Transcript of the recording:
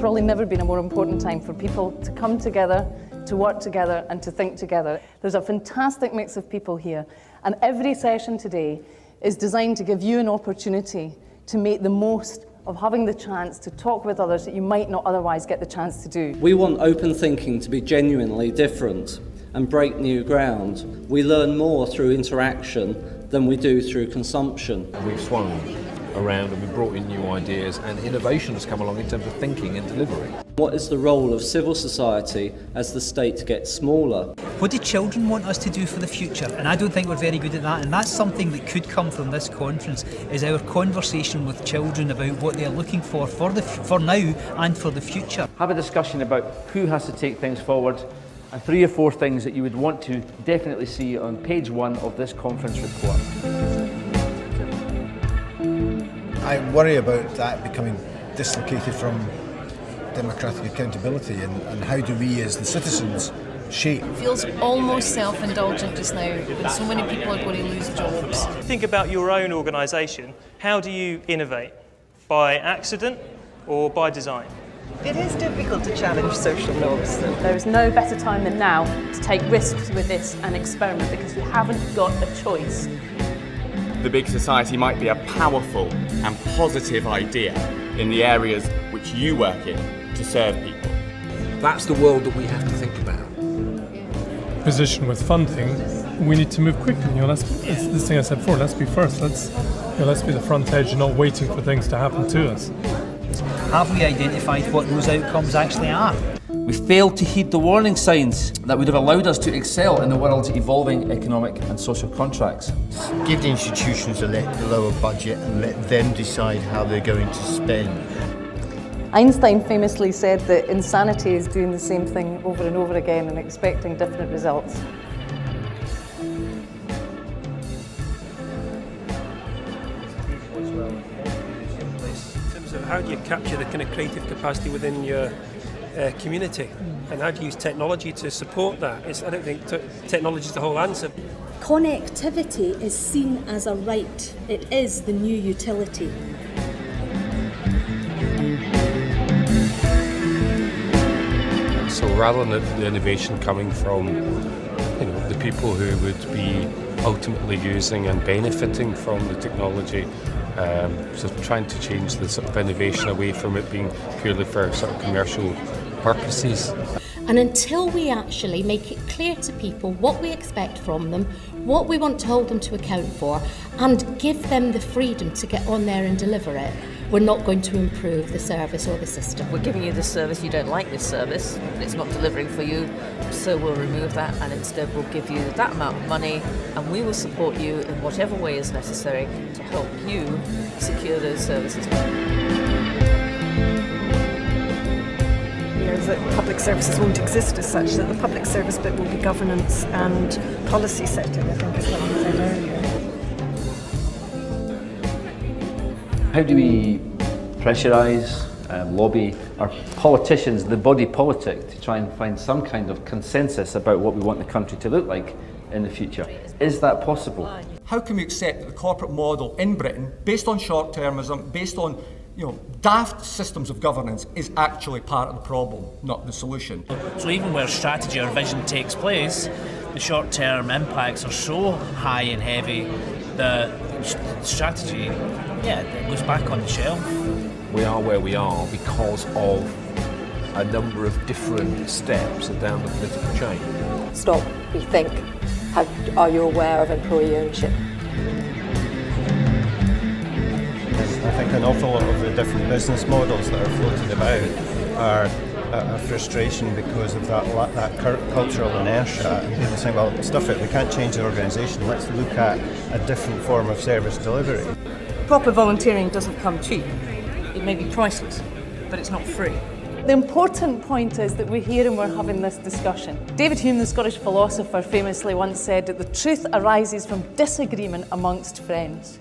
probably never been a more important time for people to come together, to work together and to think together. There's a fantastic mix of people here, and every session today is designed to give you an opportunity to make the most of having the chance to talk with others that you might not otherwise get the chance to do. We want open thinking to be genuinely different and break new ground. We learn more through interaction than we do through consumption. We've swung around and we've brought in new ideas, and innovation has come along in terms of thinking and delivery. What is the role of civil society as the state gets smaller? What do children want us to do for the future? And I don't think we're very good at that, and that's something that could come from this conference, is our conversation with children about what they're looking for now and for the future. Have a discussion about who has to take things forward, and 3 or 4 things that you would want to definitely see on page 1 of this conference report. I worry about that becoming dislocated from democratic accountability, and how do we as the citizens shape. It feels almost self-indulgent just now, but so many people are going to lose jobs. Think about your own organisation. How do you innovate? By accident or by design? It is difficult to challenge social norms. There is no better time than now to take risks with this and experiment, because we haven't got a choice. The big society might be a powerful and positive idea in the areas which you work in to serve people. That's the world that we have to think about. Position with funding, we need to move quickly. It's this thing I said before, let's be first. Let's be the front edge and not waiting for things to happen to us. Have we identified what those outcomes actually are? We failed to heed the warning signs that would have allowed us to excel in the world's evolving economic and social contracts. Give the institutions a lower budget and let them decide how they're going to spend. Einstein famously said that insanity is doing the same thing over and over again and expecting different results. How do you capture the kind of creative capacity within your community, and how do you use technology to support that? I don't think technology is the whole answer. Connectivity is seen as a right. It is the new utility. So rather than the innovation coming from the people who would be ultimately using and benefiting from the technology, so trying to change the sort of innovation away from it being purely for sort of commercial purposes. And until we actually make it clear to people what we expect from them, what we want to hold them to account for, and give them the freedom to get on there and deliver it, we're not going to improve the service or the system. We're giving you this service, you don't like this service, it's not delivering for you, so we'll remove that, and instead we'll give you that amount of money, and we will support you in whatever way is necessary to help you secure those services. That public services won't exist as such, that the public service bit will be governance and policy setting, I think is what you said earlier. How do we pressurise, lobby our politicians, the body politic, to try and find some kind of consensus about what we want the country to look like in the future? Is that possible? How can we accept that the corporate model in Britain, based on short-termism, based on daft systems of governance, is actually part of the problem, not the solution? So even where strategy or vision takes place, the short-term impacts are so high and heavy that strategy, it goes back on the shelf. We are where we are because of a number of different steps down the political chain. Stop, rethink. Are you aware of employee ownership? I think an awful lot of the different business models that are floated about are a frustration because of that cultural inertia, and people saying, well, stuff it, we can't change the organisation, let's look at a different form of service delivery. Proper volunteering doesn't come cheap. It may be priceless, but it's not free. The important point is that we're here and we're having this discussion. David Hume, the Scottish philosopher, famously once said that the truth arises from disagreement amongst friends.